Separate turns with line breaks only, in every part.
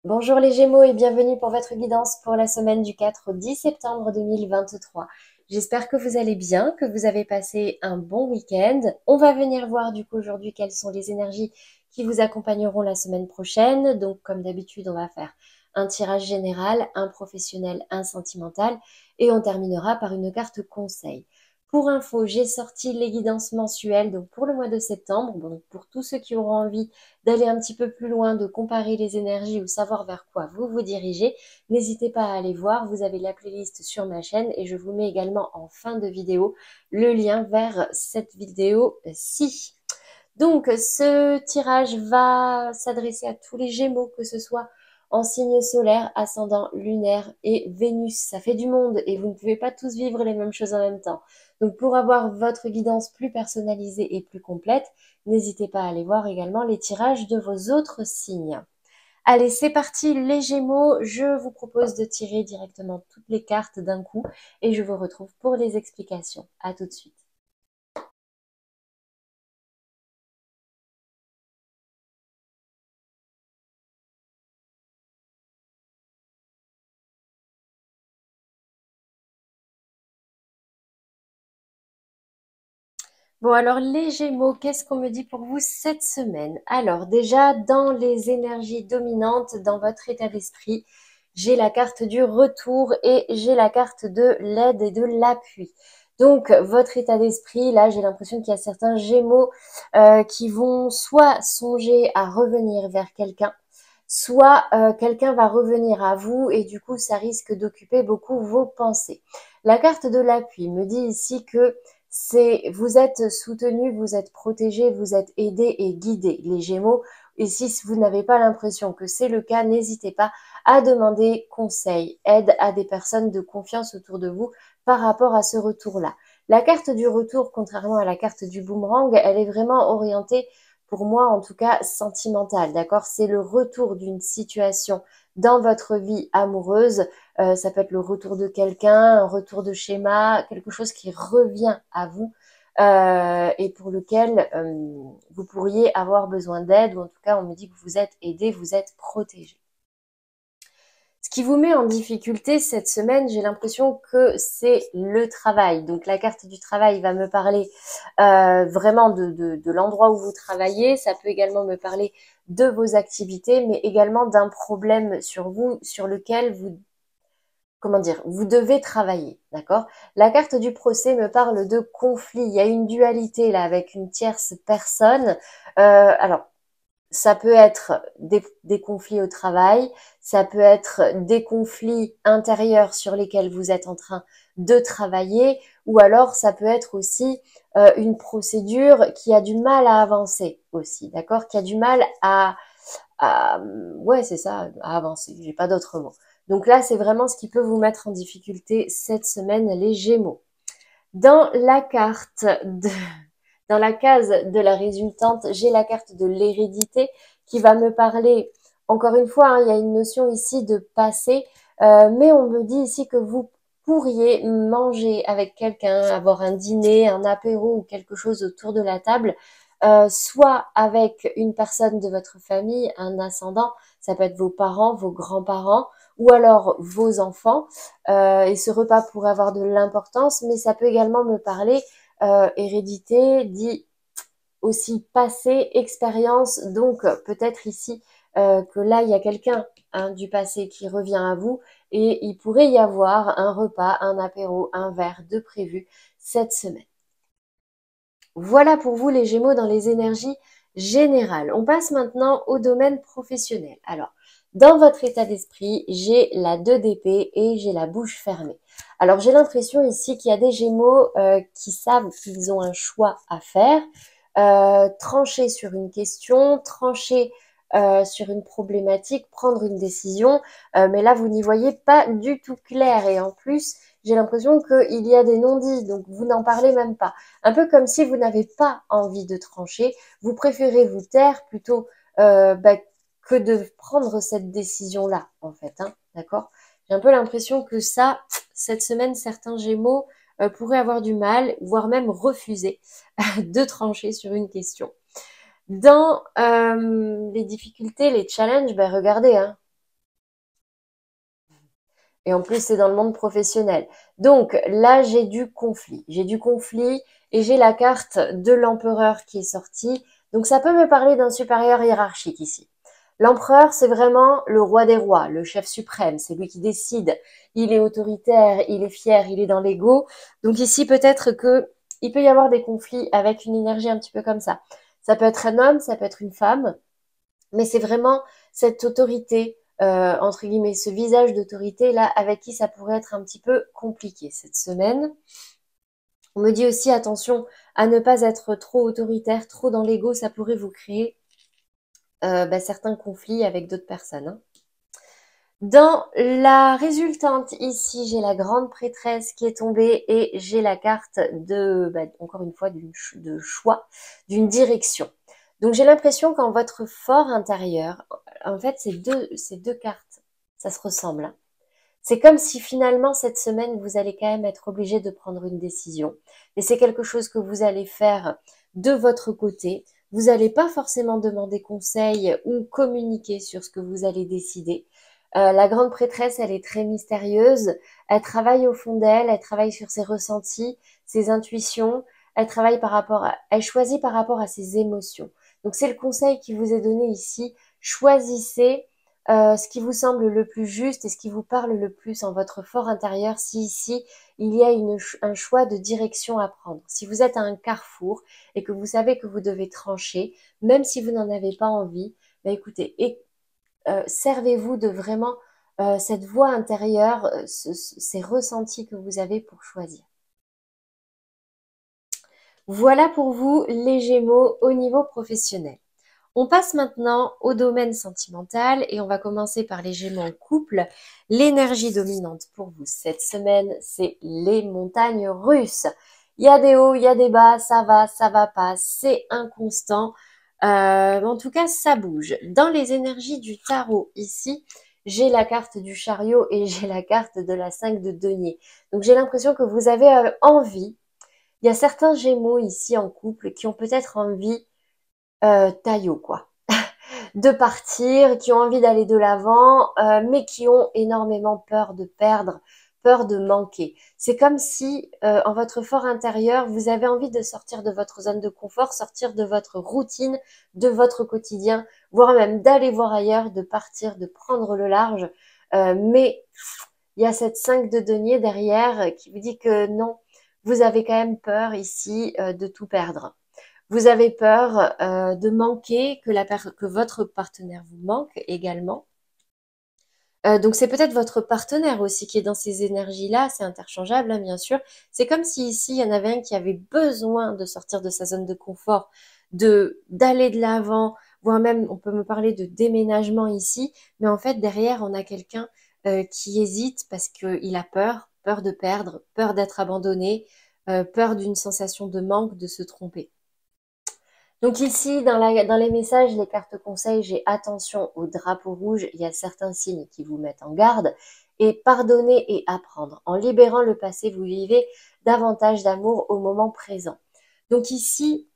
Bonjour les Gémeaux et bienvenue pour votre guidance pour la semaine du 4 au 10 septembre 2023. J'espère que vous allez bien, que vous avez passé un bon week-end. On va venir voir du coup aujourd'hui quelles sont les énergies qui vous accompagneront la semaine prochaine. Donc comme d'habitude, on va faire un tirage général, un professionnel, un sentimental et on terminera par une carte conseil. Pour info, j'ai sorti les guidances mensuelles donc pour le mois de septembre. Donc pour tous ceux qui auront envie d'aller un petit peu plus loin, de comparer les énergies ou savoir vers quoi vous vous dirigez, n'hésitez pas à aller voir. Vous avez la playlist sur ma chaîne et je vous mets également en fin de vidéo le lien vers cette vidéo-ci. Donc, ce tirage va s'adresser à tous les Gémeaux, que ce soit en signe solaire, ascendant, lunaire et Vénus. Ça fait du monde et vous ne pouvez pas tous vivre les mêmes choses en même temps. Donc, pour avoir votre guidance plus personnalisée et plus complète, n'hésitez pas à aller voir également les tirages de vos autres signes. Allez, c'est parti les Gémeaux. Je vous propose de tirer directement toutes les cartes d'un coup et je vous retrouve pour les explications. À tout de suite. Bon, alors les Gémeaux, qu'est-ce qu'on me dit pour vous cette semaine? Alors déjà, dans les énergies dominantes, dans votre état d'esprit, j'ai la carte du retour et j'ai la carte de l'aide et de l'appui. Donc, votre état d'esprit, là, j'ai l'impression qu'il y a certains Gémeaux qui vont soit songer à revenir vers quelqu'un, soit quelqu'un va revenir à vous et du coup, ça risque d'occuper beaucoup vos pensées. La carte de l'appui me dit ici que vous êtes soutenu, vous êtes protégé, vous êtes aidé et guidé, les Gémeaux. Et si vous n'avez pas l'impression que c'est le cas, n'hésitez pas à demander conseil, aide à des personnes de confiance autour de vous par rapport à ce retour-là. La carte du retour, contrairement à la carte du boomerang, elle est vraiment orientée, pour moi en tout cas, sentimentale, d'accord? C'est le retour d'une situation dans votre vie amoureuse. Ça peut être le retour de quelqu'un, un retour de schéma, quelque chose qui revient à vous et pour lequel vous pourriez avoir besoin d'aide, ou en tout cas on me dit que vous êtes aidé, vous êtes protégé. Ce qui vous met en difficulté cette semaine, j'ai l'impression que c'est le travail. Donc la carte du travail va me parler vraiment de l'endroit où vous travaillez. Ça peut également me parler de vos activités, mais également d'un problème sur vous, sur lequel vous, comment dire, vous devez travailler, d'accord? La carte du procès me parle de conflit. Il y a une dualité là avec une tierce personne. Alors, ça peut être des conflits au travail, ça peut être des conflits intérieurs sur lesquels vous êtes en train de travailler, ou alors ça peut être aussi une procédure qui a du mal à avancer aussi, d'accord? Qui a du mal ouais, c'est ça, à avancer. J'ai pas d'autre mot. Donc là, c'est vraiment ce qui peut vous mettre en difficulté cette semaine, les Gémeaux. Dans la carte de, dans la case de la résultante, j'ai la carte de l'hérédité qui va me parler, encore une fois, hein, il y a une notion ici de passé, mais on me dit ici que vous pourriez manger avec quelqu'un, avoir un dîner, un apéro ou quelque chose autour de la table, soit avec une personne de votre famille, un ascendant, ça peut être vos parents, vos grands-parents, ou alors vos enfants, et ce repas pourrait avoir de l'importance, mais ça peut également me parler hérédité dit aussi passé, expérience. Donc peut-être ici que là, il y a quelqu'un hein, du passé qui revient à vous et il pourrait y avoir un repas, un apéro, un verre de prévu cette semaine. Voilà pour vous les Gémeaux dans les énergies générales. On passe maintenant au domaine professionnel. Alors, dans votre état d'esprit, j'ai la 2 d'épée et j'ai la bouche fermée. Alors, j'ai l'impression ici qu'il y a des Gémeaux qui savent qu'ils ont un choix à faire, trancher sur une question, trancher sur une problématique, prendre une décision, mais là, vous n'y voyez pas du tout clair. Et en plus, j'ai l'impression qu'il y a des non-dits, donc vous n'en parlez même pas. Un peu comme si vous n'avez pas envie de trancher, vous préférez vous taire plutôt bah, que de prendre cette décision-là, en fait. Hein, d'accord? J'ai un peu l'impression que ça, cette semaine, certains Gémeaux pourraient avoir du mal, voire même refuser de trancher sur une question. Dans les difficultés, les challenges, ben regardez, hein, Et en plus, c'est dans le monde professionnel. Donc là, j'ai du conflit. J'ai du conflit et j'ai la carte de l'empereur qui est sortie. Donc ça peut me parler d'un supérieur hiérarchique ici. L'empereur, c'est vraiment le roi des rois, le chef suprême. C'est lui qui décide. Il est autoritaire, il est fier, il est dans l'ego. Donc ici, peut-être que il peut y avoir des conflits avec une énergie un petit peu comme ça. Ça peut être un homme, ça peut être une femme, mais c'est vraiment cette autorité, entre guillemets, ce visage d'autorité là avec qui ça pourrait être un petit peu compliqué cette semaine. On me dit aussi attention à ne pas être trop autoritaire, trop dans l'ego, ça pourrait vous créer certains conflits avec d'autres personnes, hein. Dans la résultante, ici, j'ai la grande prêtresse qui est tombée et j'ai la carte de, encore une fois, de choix, d'une direction. Donc, j'ai l'impression qu'en votre fort intérieur, en fait, ces deux cartes, ça se ressemble, hein. C'est comme si finalement, cette semaine, vous allez quand même être obligé de prendre une décision. Et c'est quelque chose que vous allez faire de votre côté. Vous n'allez pas forcément demander conseil ou communiquer sur ce que vous allez décider. La grande prêtresse, elle est très mystérieuse. Elle travaille au fond d'elle, elle travaille sur ses ressentis, ses intuitions. Elle choisit par rapport à ses émotions. Donc c'est le conseil qui vous est donné ici. Choisissez ce qui vous semble le plus juste et ce qui vous parle le plus en votre fort intérieur, si ici il y a un choix de direction à prendre. Si vous êtes à un carrefour et que vous savez que vous devez trancher, même si vous n'en avez pas envie, écoutez, servez-vous de vraiment cette voix intérieure, ces ressentis que vous avez pour choisir. Voilà pour vous les Gémeaux au niveau professionnel. On passe maintenant au domaine sentimental et on va commencer par les Gémeaux en couple. L'énergie dominante pour vous cette semaine, c'est les montagnes russes. Il y a des hauts, il y a des bas, ça va pas, c'est inconstant. En tout cas, ça bouge. Dans les énergies du tarot, ici, j'ai la carte du chariot et j'ai la carte de la 5 de denier. Donc j'ai l'impression que vous avez envie. Il y a certains Gémeaux ici en couple qui ont peut-être envie taillot, quoi, de partir, qui ont envie d'aller de l'avant, mais qui ont énormément peur de perdre, peur de manquer. C'est comme si, en votre fort intérieur, vous avez envie de sortir de votre zone de confort, sortir de votre routine, de votre quotidien, voire même d'aller voir ailleurs, de partir, de prendre le large. Mais il y a cette 5 de denier derrière qui vous dit que non, vous avez quand même peur ici de tout perdre. Vous avez peur de manquer, que votre partenaire vous manque également. Donc c'est peut-être votre partenaire aussi qui est dans ces énergies-là, c'est interchangeable, hein, bien sûr. C'est comme si ici, il y en avait un qui avait besoin de sortir de sa zone de confort, d'aller de l'avant, voire même, on peut me parler de déménagement ici, mais en fait, derrière, on a quelqu'un qui hésite parce qu'il a peur, peur de perdre, peur d'être abandonné, peur d'une sensation de manque, de se tromper. Donc ici, dans les messages, les cartes conseils, j'ai attention au drapeau rouge. Il y a certains signes qui vous mettent en garde. Et pardonner et apprendre. En libérant le passé, vous vivez davantage d'amour au moment présent. Donc ici,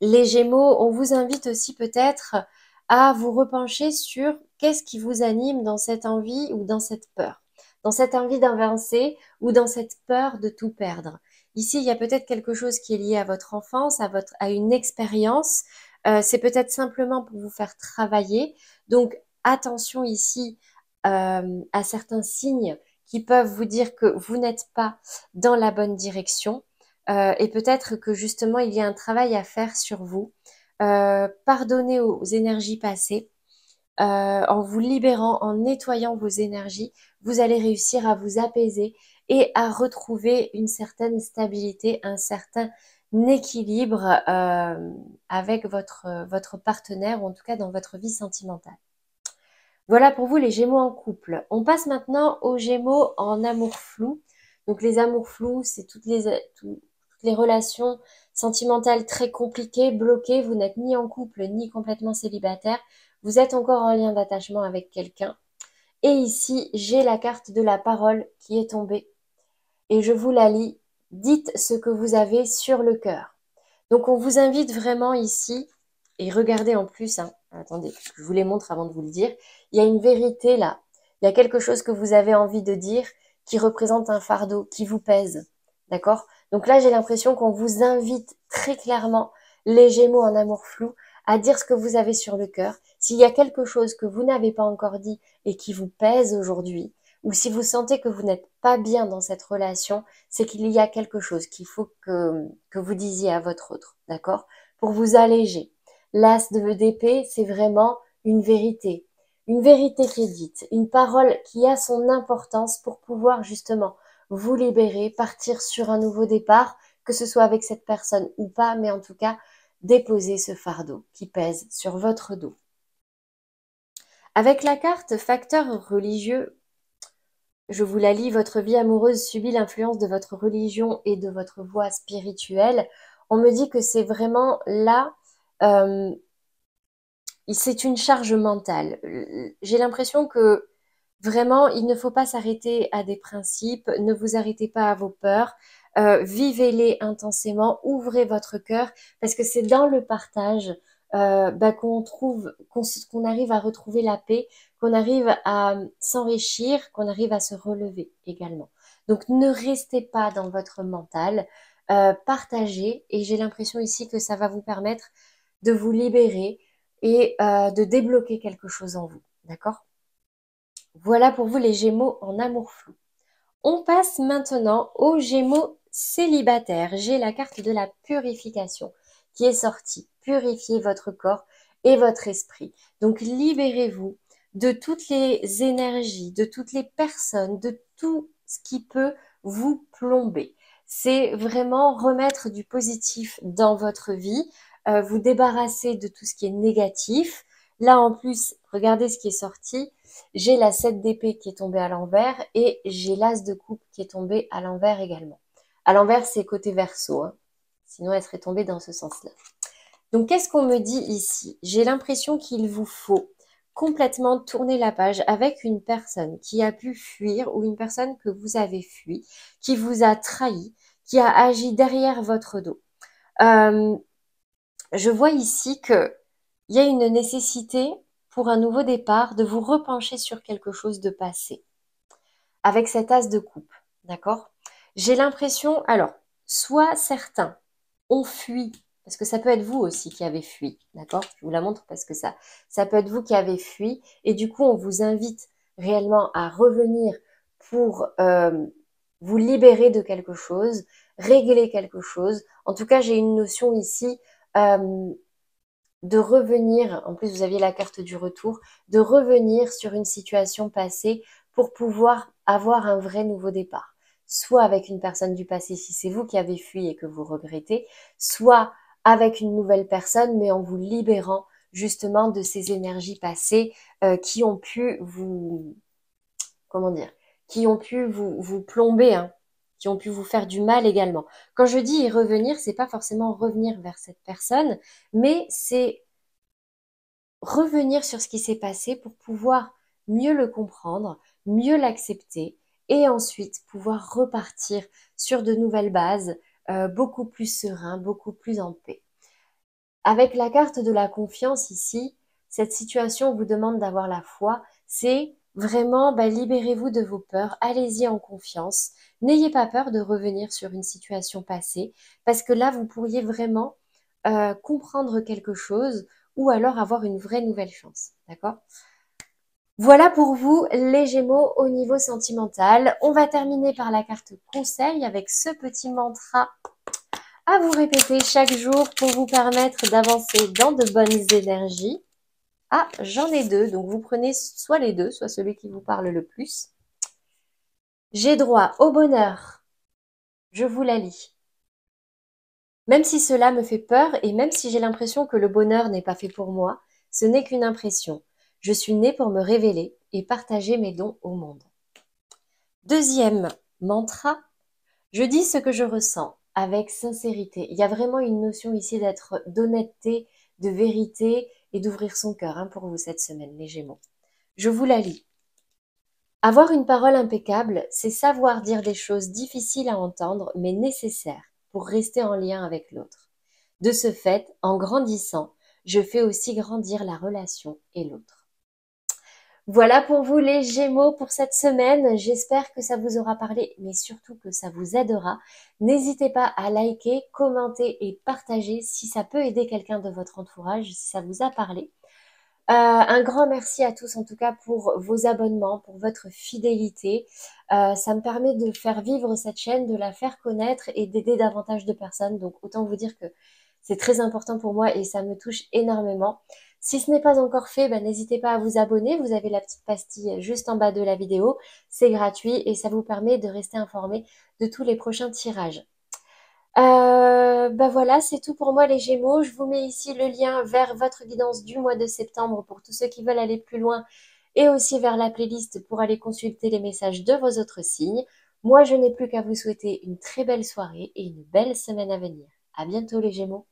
les Gémeaux, on vous invite aussi peut-être à vous repencher sur qu'est-ce qui vous anime dans cette envie ou dans cette peur. Dans cette envie d'avancer ou dans cette peur de tout perdre. Ici, il y a peut-être quelque chose qui est lié à votre enfance, à une expérience. C'est peut-être simplement pour vous faire travailler. Donc, attention ici à certains signes qui peuvent vous dire que vous n'êtes pas dans la bonne direction. Et peut-être que justement, il y a un travail à faire sur vous. Pardonnez aux énergies passées. En vous libérant, en nettoyant vos énergies, vous allez réussir à vous apaiser et à retrouver une certaine stabilité, un certain équilibre avec votre partenaire ou en tout cas dans votre vie sentimentale. Voilà pour vous les Gémeaux en couple. On passe maintenant aux Gémeaux en amour flou. Donc les amours flous, c'est toutes les relations sentimentales très compliquées, bloquées. Vous n'êtes ni en couple ni complètement célibataire. Vous êtes encore en lien d'attachement avec quelqu'un. Et ici, j'ai la carte de la parole qui est tombée. Et je vous la lis. Dites ce que vous avez sur le cœur. Donc on vous invite vraiment ici, et regardez en plus, hein, attendez, je vous les montre avant de vous le dire, il y a une vérité là. Il y a quelque chose que vous avez envie de dire qui représente un fardeau, qui vous pèse. D'accord? Donc là, j'ai l'impression qu'on vous invite très clairement, les Gémeaux en amour flou, à dire ce que vous avez sur le cœur. S'il y a quelque chose que vous n'avez pas encore dit et qui vous pèse aujourd'hui, ou si vous sentez que vous n'êtes pas bien dans cette relation, c'est qu'il y a quelque chose qu'il faut que vous disiez à votre autre, d'accord? Pour vous alléger. L'as d'épée, c'est vraiment une vérité qui est dite, une parole qui a son importance pour pouvoir justement vous libérer, partir sur un nouveau départ, que ce soit avec cette personne ou pas, mais en tout cas, déposer ce fardeau qui pèse sur votre dos. Avec la carte facteur religieux, je vous la lis, votre vie amoureuse subit l'influence de votre religion et de votre voie spirituelle. On me dit que c'est vraiment là, c'est une charge mentale. J'ai l'impression que vraiment, il ne faut pas s'arrêter à des principes, ne vous arrêtez pas à vos peurs, vivez-les intensément, ouvrez votre cœur, parce que c'est dans le partage qu'on arrive à retrouver la paix, qu'on arrive à s'enrichir, qu'on arrive à se relever également. Donc ne restez pas dans votre mental, partagez, et j'ai l'impression ici que ça va vous permettre de vous libérer et de débloquer quelque chose en vous, d'accord? Voilà pour vous les Gémeaux en amour flou. On passe maintenant aux Gémeaux célibataires. J'ai la carte de la purification qui est sortie. Purifiez votre corps et votre esprit. Donc libérez-vous de toutes les énergies, de toutes les personnes, de tout ce qui peut vous plomber. C'est vraiment remettre du positif dans votre vie, vous débarrasser de tout ce qui est négatif. Là en plus, regardez ce qui est sorti. J'ai la 7 d'épée qui est tombée à l'envers et j'ai l'as de coupe qui est tombé à l'envers également. À l'envers, c'est côté verso, hein. Sinon elle serait tombée dans ce sens-là. Donc qu'est-ce qu'on me dit ici? J'ai l'impression qu'il vous faut complètement tourner la page avec une personne qui a pu fuir ou une personne que vous avez fui, qui vous a trahi, qui a agi derrière votre dos. Je vois ici que il y a une nécessité pour un nouveau départ de vous repencher sur quelque chose de passé avec cet as de coupe, d'accord? J'ai l'impression, alors, soit certains ont fui, parce que ça peut être vous aussi qui avez fui, d'accord? Je vous la montre parce que ça peut être vous qui avez fui, et du coup, on vous invite réellement à revenir pour vous libérer de quelque chose, régler quelque chose. En tout cas, j'ai une notion ici de revenir, en plus vous aviez la carte du retour, de revenir sur une situation passée pour pouvoir avoir un vrai nouveau départ. Soit avec une personne du passé si c'est vous qui avez fui et que vous regrettez, soit avec une nouvelle personne mais en vous libérant justement de ces énergies passées qui ont pu vous, comment dire, qui ont pu vous plomber, hein, qui ont pu vous faire du mal également. Quand je dis y revenir, c'est pas forcément revenir vers cette personne, mais c'est revenir sur ce qui s'est passé pour pouvoir mieux le comprendre, mieux l'accepter et ensuite pouvoir repartir sur de nouvelles bases, beaucoup plus serein, beaucoup plus en paix. Avec la carte de la confiance ici, cette situation vous demande d'avoir la foi, c'est vraiment libérez-vous de vos peurs, allez-y en confiance, n'ayez pas peur de revenir sur une situation passée parce que là vous pourriez vraiment comprendre quelque chose ou alors avoir une vraie nouvelle chance, d'accord? Voilà pour vous les Gémeaux au niveau sentimental. On va terminer par la carte conseil avec ce petit mantra à vous répéter chaque jour pour vous permettre d'avancer dans de bonnes énergies. Ah, j'en ai deux, donc vous prenez soit les deux, soit celui qui vous parle le plus. J'ai droit au bonheur. Je vous la lis. Même si cela me fait peur et même si j'ai l'impression que le bonheur n'est pas fait pour moi, ce n'est qu'une impression. Je suis née pour me révéler et partager mes dons au monde. Deuxième mantra, je dis ce que je ressens avec sincérité. Il y a vraiment une notion ici d'honnêteté, de vérité et d'ouvrir son cœur pour vous cette semaine, les Gémeaux. Je vous la lis. Avoir une parole impeccable, c'est savoir dire des choses difficiles à entendre mais nécessaires pour rester en lien avec l'autre. De ce fait, en grandissant, je fais aussi grandir la relation et l'autre. Voilà pour vous les Gémeaux pour cette semaine. J'espère que ça vous aura parlé, mais surtout que ça vous aidera. N'hésitez pas à liker, commenter et partager si ça peut aider quelqu'un de votre entourage, si ça vous a parlé. Un grand merci à tous en tout cas pour vos abonnements, pour votre fidélité. Ça me permet de faire vivre cette chaîne, de la faire connaître et d'aider davantage de personnes. Donc autant vous dire que c'est très important pour moi et ça me touche énormément. Si ce n'est pas encore fait, ben, n'hésitez pas à vous abonner. Vous avez la petite pastille juste en bas de la vidéo. C'est gratuit et ça vous permet de rester informé de tous les prochains tirages. Bah voilà, c'est tout pour moi les Gémeaux. Je vous mets ici le lien vers votre guidance du mois de septembre pour tous ceux qui veulent aller plus loin et aussi vers la playlist pour aller consulter les messages de vos autres signes. Moi, je n'ai plus qu'à vous souhaiter une très belle soirée et une belle semaine à venir. À bientôt les Gémeaux.